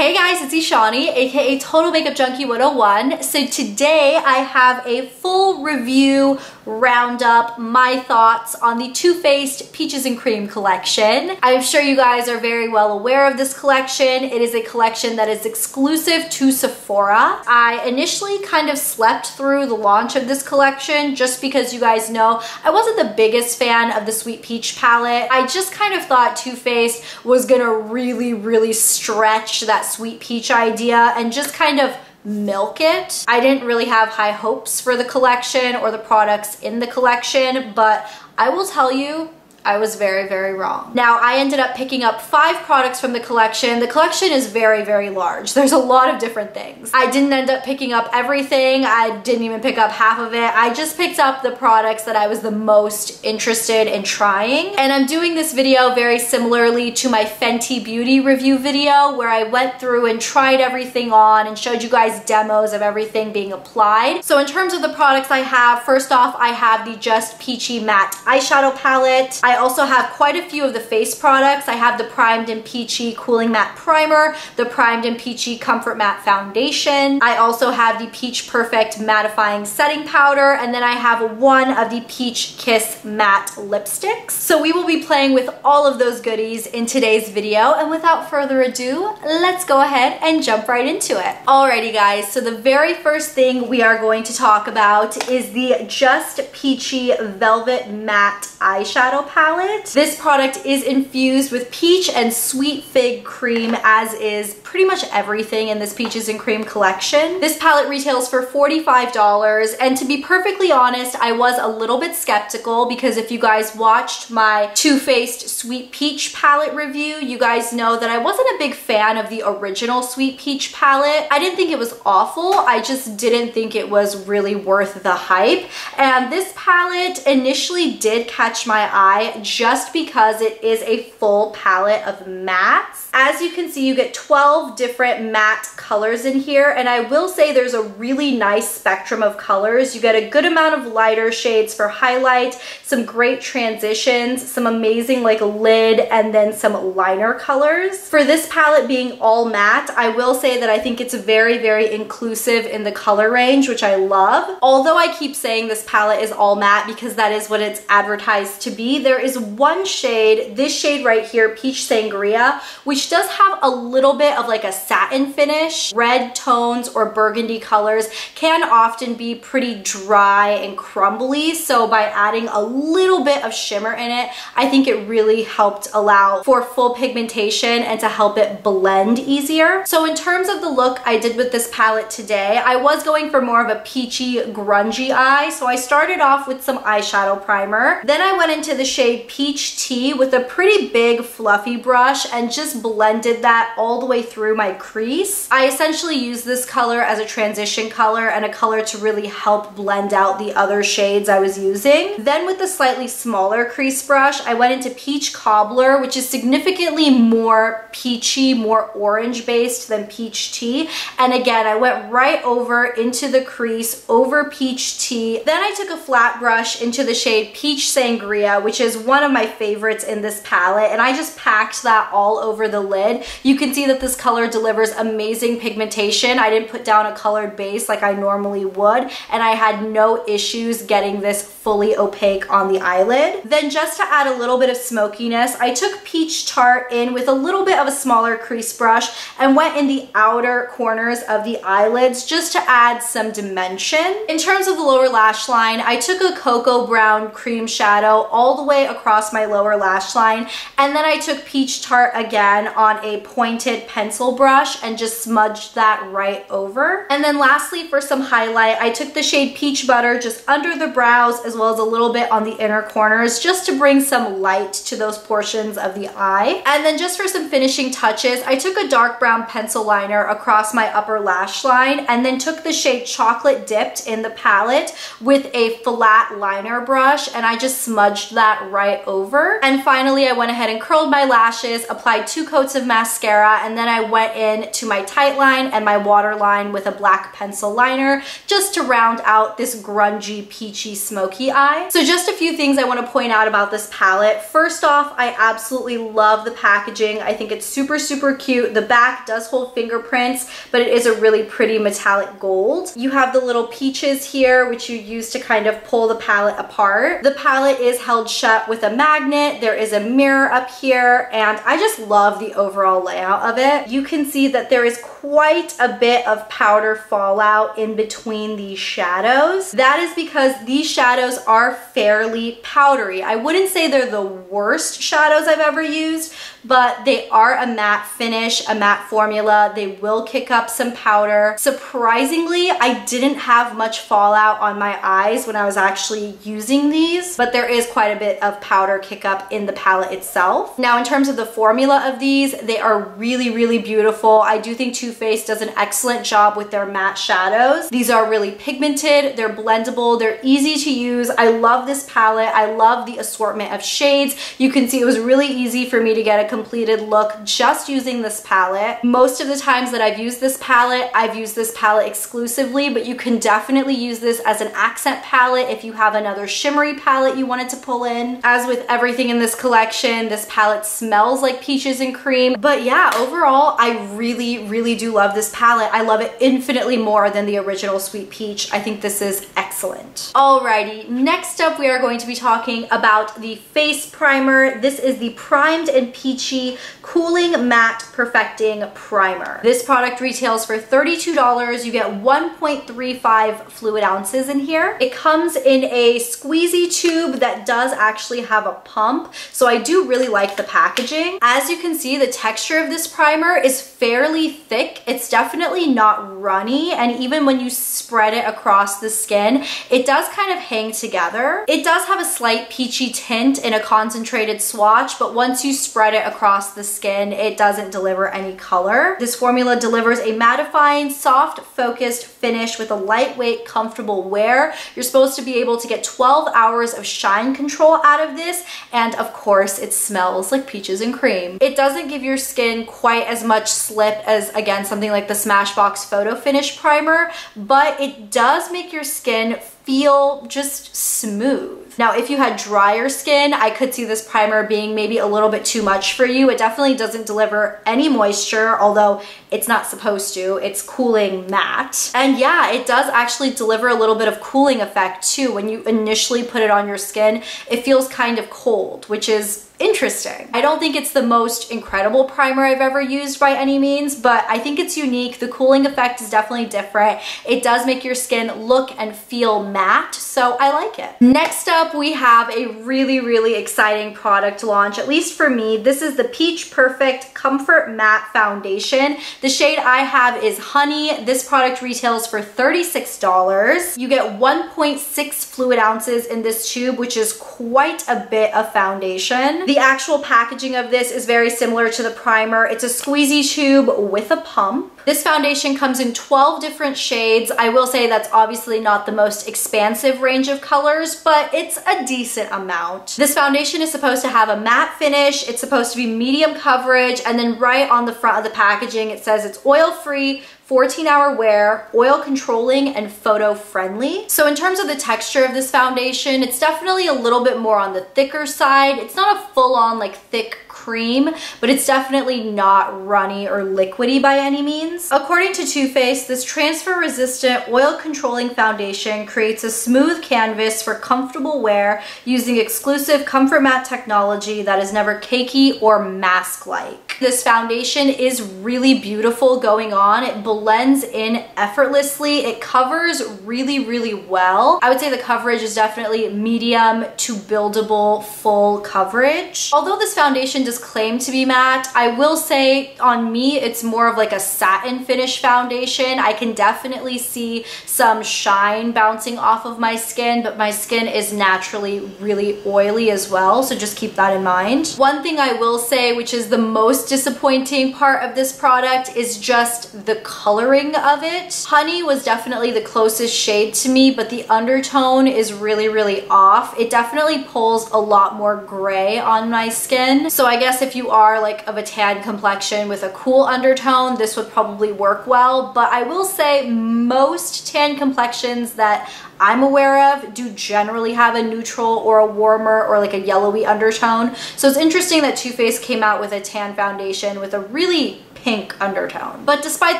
Hey guys, it's Ishani, aka Total Makeup Junkie 101. So today I have a full review roundup, my thoughts on the Too Faced Peaches and Cream collection. I'm sure you guys are very well aware of this collection. It is a collection that is exclusive to Sephora. I initially kind of slept through the launch of this collection just because you guys know I wasn't the biggest fan of the Sweet Peach palette. I just kind of thought Too Faced was gonna really stretch that Sweet Peach idea and just kind of milk it. I didn't really have high hopes for the collection or the products in the collection, but I will tell you, I was very wrong. Now, I ended up picking up 5 products from the collection. The collection is very large. There's a lot of different things. I didn't end up picking up everything. I didn't even pick up half of it. I just picked up the products that I was the most interested in trying. And I'm doing this video very similarly to my Fenty Beauty review video where I went through and tried everything on and showed you guys demos of everything being applied. So in terms of the products I have, first off, I have the Just Peachy Matte Eyeshadow Palette. I also have quite a few of the face products. I have the Primed and Peachy Cooling Matte Primer, the Primed and Peachy Comfort Matte Foundation. I also have the Peach Perfect Mattifying Setting Powder, and then I have one of the Peach Kiss Matte Lipsticks. So we will be playing with all of those goodies in today's video, and without further ado, let's go ahead and jump right into it. Alrighty guys, so the very first thing we are going to talk about is the Just Peachy Velvet Matte Eyeshadow Palette. This product is infused with peach and sweet fig cream, as is pretty much everything in this Peaches and Cream collection. This palette retails for $45, and to be perfectly honest, I was a little bit skeptical because if you guys watched my Too Faced Sweet Peach palette review, you guys know that I wasn't a big fan of the original Sweet Peach palette. I didn't think it was awful, I just didn't think it was really worth the hype. And this palette initially did catch my eye just because it is a full palette of mattes. As you can see, you get 12 different matte colors in here, and I will say there's a really nice spectrum of colors. You get a good amount of lighter shades for highlight, some great transitions, some amazing like lid, and then some liner colors. For this palette being all matte, I will say that I think it's very inclusive in the color range, which I love. Although I keep saying this palette is all matte because that is what it's advertised to be, there is one shade, this shade right here, Peach Sangria, which does have a little bit of like a satin finish. Red tones or burgundy colors can often be pretty dry and crumbly, so by adding a little bit of shimmer in it, I think it really helped allow for full pigmentation and to help it blend easier. So in terms of the look I did with this palette today, I was going for more of a peachy, grungy eye, so I started off with some eyeshadow primer. Then I went into the shade Peach Tea with a pretty big fluffy brush and just blended that all the way through my crease. I essentially used this color as a transition color and a color to really help blend out the other shades I was using. Then with the slightly smaller crease brush, I went into Peach Cobbler, which is significantly more peachy, more orange based than Peach Tea. And again, I went right over into the crease over Peach Tea. Then I took a flat brush into the shade Peach Sangria, which is one of my favorites in this palette, and I just packed that all over the lid. You can see that this color delivers amazing pigmentation. I didn't put down a colored base like I normally would, and I had no issues getting this fully opaque on the eyelid. Then just to add a little bit of smokiness, I took Peach Tart in with a little bit of a smaller crease brush and went in the outer corners of the eyelids just to add some dimension. In terms of the lower lash line, I took a cocoa brown cream shadow all the way across my lower lash line, and then I took Peach Tart again on a pointed pencil brush and just smudged that right over. And then lastly, for some highlight, I took the shade Peach Butter just under the brows as well as a little bit on the inner corners just to bring some light to those portions of the eye. And then just for some finishing touches, I took a dark brown pencil liner across my upper lash line and then took the shade Chocolate Dipped in the palette with a flat liner brush, and I just smudged that right over. And finally, I went ahead and curled my lashes, applied 2 coats of mascara, and then I went in to my tight line and my waterline with a black pencil liner just to round out this grungy, peachy, smoky eye. So just a few things I want to point out about this palette. First off, I absolutely love the packaging. I think it's super, super cute. The back does hold fingerprints, but it is a really pretty metallic gold. You have the little peaches here, which you use to kind of pull the palette apart. The palette is held shut with a magnet. There is a mirror up here, and I just love the overall layout of it. You can see that there is quite a bit of powder fallout in between these shadows. That is because these shadows are fairly powdery. I wouldn't say they're the worst shadows I've ever used, but they are a matte finish, a matte formula. They will kick up some powder. Surprisingly, I didn't have much fallout on my eyes when I was actually using these, but there is quite a bit of powder kick up in the palette itself. Now, in terms of the formula of these, they are really, really beautiful. I do think Too Faced does an excellent job with their matte shadows. These are really pigmented, they're blendable, they're easy to use. I love this palette. I love the assortment of shades. You can see it was really easy for me to get a completed look just using this palette. Most of the times that I've used this palette exclusively, but you can definitely use this as an accent palette if you have another shimmery palette you wanted to pull in. As with everything in this collection, this palette smells like peaches and cream. But yeah, overall, I really, really do love this palette. I love it infinitely more than the original Sweet Peach. I think this is excellent. Alrighty, next up we are going to be talking about the face primer. This is the Primed and Peachy Cooling Matte Perfecting Primer. This product retails for $32. You get 1.35 fluid ounces in here. It comes in a squeezy tube that does actually have a pump, so I do really like the packaging. As you can see, the texture of this primer is fairly thick. It's definitely not runny, and even when you spread it across the skin, it does kind of hang together. It does have a slight peachy tint in a concentrated swatch, but once you spread it across the skin, it doesn't deliver any color. This formula delivers a mattifying, soft, focused finish with a lightweight, comfortable wear. You're supposed to be able to get 12 hours of shine control out of this, and of course, it smells like peaches and cream. It doesn't give your skin quite as much slip as, again, something like the Smashbox Photo Finish Primer, but it does make your skin feel just smooth. Now, if you had drier skin, I could see this primer being maybe a little bit too much for you. It definitely doesn't deliver any moisture, although it's not supposed to. It's cooling matte. And yeah, it does actually deliver a little bit of cooling effect too. When you initially put it on your skin, it feels kind of cold, which is interesting. I don't think it's the most incredible primer I've ever used by any means, but I think it's unique. The cooling effect is definitely different. It does make your skin look and feel matte, so I like it. Next up, we have a really, really exciting product launch, at least for me. This is the Peach Perfect Comfort Matte Foundation. The shade I have is Honey. This product retails for $36. You get 1.6 fluid ounces in this tube, which is quite a bit of foundation. The actual packaging of this is very similar to the primer. It's a squeezy tube with a pump. This foundation comes in 12 different shades. I will say that's obviously not the most expansive range of colors, but it's a decent amount. This foundation is supposed to have a matte finish. It's supposed to be medium coverage, and then right on the front of the packaging, it says it's oil-free, 14-hour wear, oil controlling, and photo friendly. So in terms of the texture of this foundation, it's definitely a little bit more on the thicker side. It's not a full-on like thick cream, but it's definitely not runny or liquidy by any means. According to Too Faced, this transfer-resistant, oil-controlling foundation creates a smooth canvas for comfortable wear using exclusive comfort matte technology that is never cakey or mask-like. This foundation is really beautiful going on. It blends in effortlessly. It covers really, really well. I would say the coverage is definitely medium to buildable full coverage. Although this foundation does claim to be matte. I will say on me, it's more of like a satin finish foundation. I can definitely see some shine bouncing off of my skin, but my skin is naturally really oily as well, so just keep that in mind. One thing I will say, which is the most disappointing part of this product, is just the coloring of it. Honey was definitely the closest shade to me, but the undertone is really, really off. It definitely pulls a lot more gray on my skin. So I guess if you are like of a tan complexion with a cool undertone, this would probably work well. But I will say most tan complexions that I'm aware of do generally have a neutral or a warmer or like a yellowy undertone. So it's interesting that Too Faced came out with a tan foundation with a really pink undertone. But despite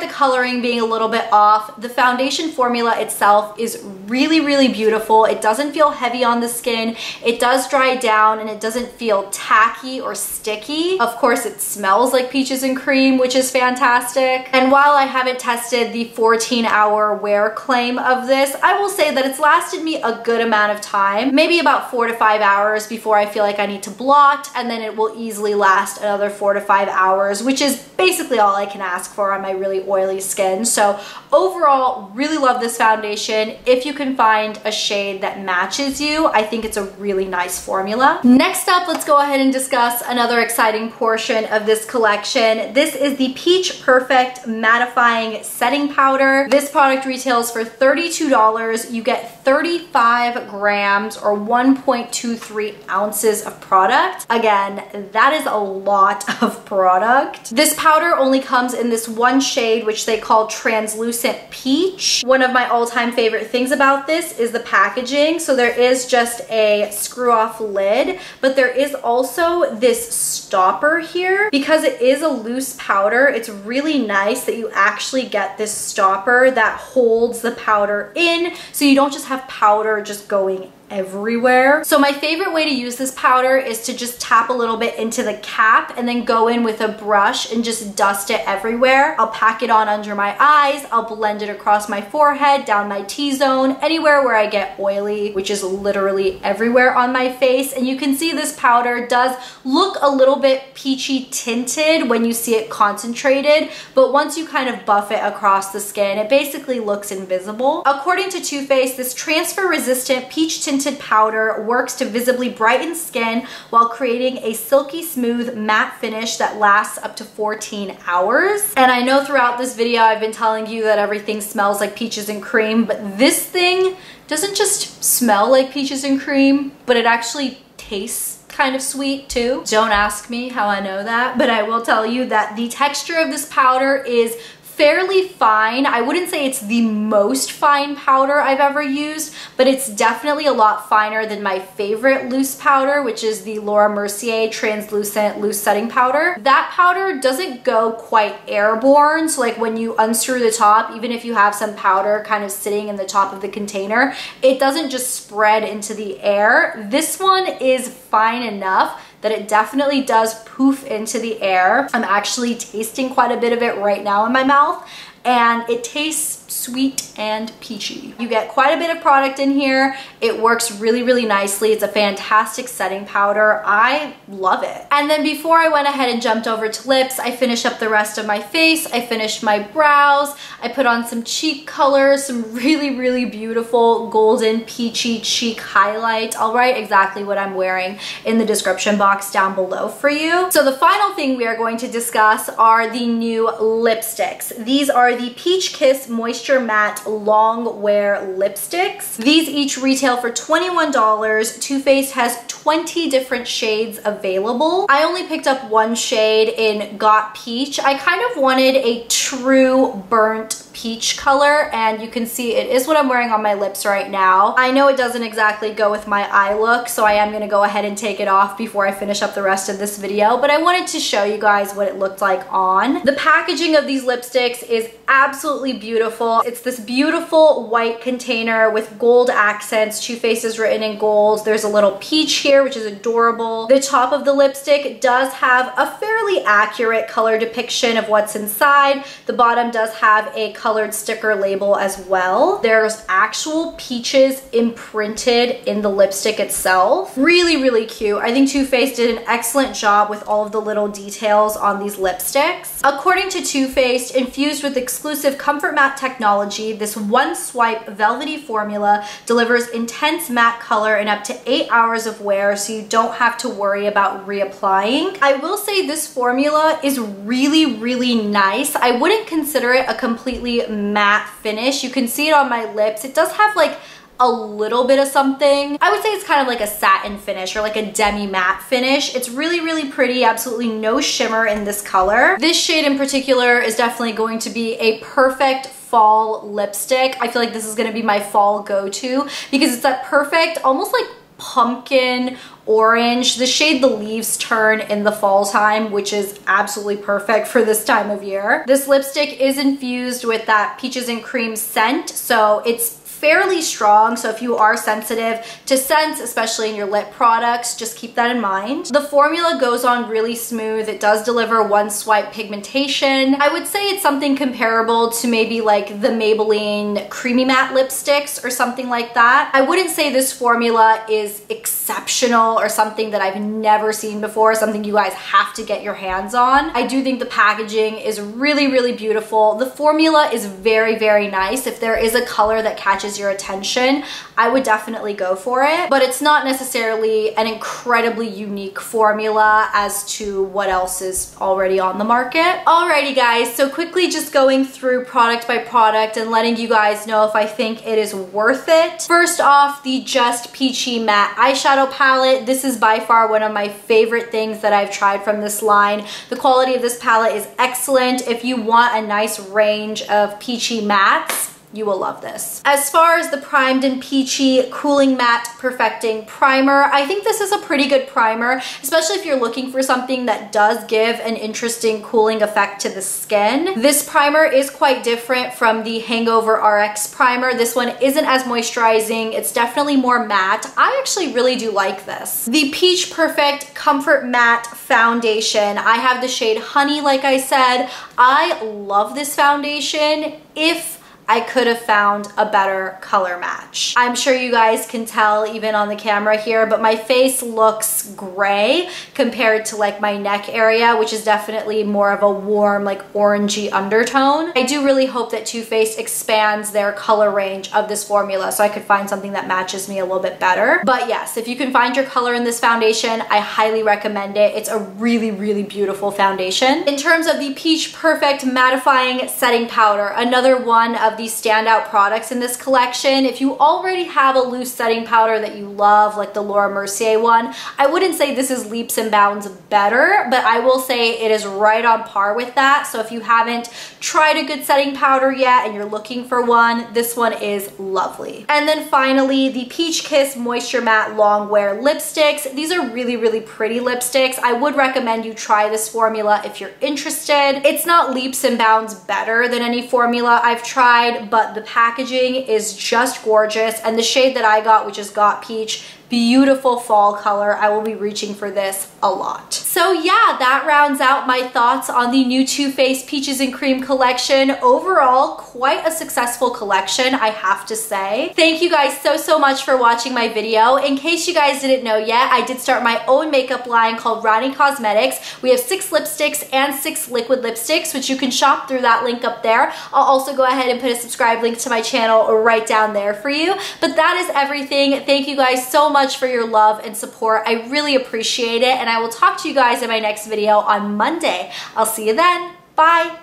the coloring being a little bit off, the foundation formula itself is really, really beautiful. It doesn't feel heavy on the skin. It does dry down and it doesn't feel tacky or sticky. Of course, it smells like peaches and cream, which is fantastic. And while I haven't tested the 14-hour wear claim of this, I will say that it's lasted me a good amount of time, maybe about 4 to 5 hours before I feel like I need to blot, and then it will easily last another 4 to 5 hours, which is basically all I can ask for on my really oily skin. So overall, really love this foundation. If you can find a shade that matches you, I think it's a really nice formula. Next up, let's go ahead and discuss another exciting portion of this collection. This is the Peach Perfect Mattifying Setting Powder. This product retails for $32. You get 35 grams or 1.23 ounces of product. Again, that is a lot of product. This powder only comes in this one shade, which they call Translucent Peach. One of my all-time favorite things about this is the packaging. So there is just a screw-off lid, but there is also this stopper here. Because it is a loose powder, it's really nice that you actually get this stopper that holds the powder in, so you don't just have powder just going everywhere. So my favorite way to use this powder is to just tap a little bit into the cap and then go in with a brush and just dust it everywhere. I'll pack it on under my eyes, I'll blend it across my forehead, down my T-zone, anywhere where I get oily, which is literally everywhere on my face. And you can see this powder does look a little bit peachy tinted when you see it concentrated, but once you kind of buff it across the skin, it basically looks invisible. According to Too Faced, this transfer resistant peach tinted powder works to visibly brighten skin while creating a silky smooth matte finish that lasts up to 14 hours. And I know throughout this video I've been telling you that everything smells like peaches and cream, but this thing doesn't just smell like peaches and cream, but it actually tastes kind of sweet too. Don't ask me how I know that, but I will tell you that the texture of this powder is fairly fine. I wouldn't say it's the most fine powder I've ever used, but it's definitely a lot finer than my favorite loose powder, which is the Laura Mercier Translucent Loose Setting Powder. That powder doesn't go quite airborne, so like when you unscrew the top, even if you have some powder kind of sitting in the top of the container, it doesn't just spread into the air. This one is fine enough that it definitely does poof into the air. I'm actually tasting quite a bit of it right now in my mouth, and it tastes sweet and peachy. You get quite a bit of product in here. It works really, really nicely. It's a fantastic setting powder. I love it. And then before I went ahead and jumped over to lips, I finished up the rest of my face. I finished my brows. I put on some cheek colors, some really, really beautiful golden peachy cheek highlight. I'll write exactly what I'm wearing in the description box down below for you. So the final thing we are going to discuss are the new lipsticks. These are the Peach Kiss Moisture Matte Long Wear Lipsticks. These each retail for $21. Too Faced has 20 different shades available. I only picked up one shade in Got Peach. I kind of wanted a true burnt peach color, and you can see it is what I'm wearing on my lips right now. I know it doesn't exactly go with my eye look, so I am going to go ahead and take it off before I finish up the rest of this video, but I wanted to show you guys what it looked like on. The packaging of these lipsticks is absolutely beautiful. It's this beautiful white container with gold accents. Too Faced is written in gold. There's a little peach here, which is adorable. The top of the lipstick does have a fairly accurate color depiction of what's inside. The bottom does have a colored sticker label as well. There's actual peaches imprinted in the lipstick itself. Really, really cute. I think Too Faced did an excellent job with all of the little details on these lipsticks. According to Too Faced, infused with exclusive Comfort Matte technology, this one swipe velvety formula delivers intense matte color in up to 8 hours of wear, so you don't have to worry about reapplying. I will say this formula is really, really nice. I wouldn't consider it a completely matte finish. You can see it on my lips. It does have like a little bit of something. I would say it's kind of like a satin finish or like a demi matte finish. It's really, really pretty. Absolutely no shimmer in this color. This shade in particular is definitely going to be a perfect fall lipstick. I feel like this is going to be my fall go-to because it's that perfect, almost like pumpkin orange. The shade The Leaves Turn in the fall time, which is absolutely perfect for this time of year. This lipstick is infused with that Peaches and Cream scent, so it's fairly strong, so if you are sensitive to scents, especially in your lip products, just keep that in mind. The formula goes on really smooth. It does deliver one swipe pigmentation. I would say it's something comparable to maybe like the Maybelline Creamy Matte lipsticks or something like that. I wouldn't say this formula is exceptional or something that I've never seen before, something you guys have to get your hands on. I do think the packaging is really, really beautiful. The formula is very, very nice. If there is a color that catches your attention, I would definitely go for it, but it's not necessarily an incredibly unique formula as to what else is already on the market. Alrighty guys, so quickly just going through product by product and letting you guys know if I think it is worth it. First off, the Just Peachy Matte Eyeshadow Palette. This is by far one of my favorite things that I've tried from this line. The quality of this palette is excellent. If you want a nice range of peachy mattes, you will love this. As far as the Primed and Peachy Cooling Matte Perfecting Primer, I think this is a pretty good primer, especially if you're looking for something that does give an interesting cooling effect to the skin. This primer is quite different from the Hangover RX primer. This one isn't as moisturizing. It's definitely more matte. I actually really do like this. The Peach Perfect Comfort Matte Foundation. I have the shade Honey, like I said. I love this foundation. If I could have found a better color match. I'm sure you guys can tell even on the camera here, but my face looks gray compared to like my neck area, which is definitely more of a warm, like orangey undertone. I do really hope that Too Faced expands their color range of this formula so I could find something that matches me a little bit better. But yes, if you can find your color in this foundation, I highly recommend it. It's a really, really beautiful foundation. In terms of the Peach Perfect Mattifying Setting Powder, another one of the standout products in this collection. If you already have a loose setting powder that you love, like the Laura Mercier one, I wouldn't say this is leaps and bounds better, but I will say it is right on par with that. So if you haven't tried a good setting powder yet and you're looking for one, this one is lovely. And then finally, the Peach Kiss Moisture Matte Long Wear Lipsticks. These are really, really pretty lipsticks. I would recommend you try this formula if you're interested. It's not leaps and bounds better than any formula I've tried, but the packaging is just gorgeous, and the shade that I got, which is Got Peach, beautiful fall color. I will be reaching for this a lot. So yeah, that rounds out my thoughts on the new Too Faced Peaches and Cream collection. Overall, quite a successful collection, I have to say. Thank you guys so much for watching my video. In case you guys didn't know yet, I did start my own makeup line called Rani Cosmetics. We have 6 lipsticks and 6 liquid lipsticks, which you can shop through that link up there. I'll also go ahead and put a subscribe link to my channel right down there for you. But that is everything. Thank you guys so much for your love and support. I really appreciate it, and I will talk to you guys in my next video on Monday. I'll see you then. Bye.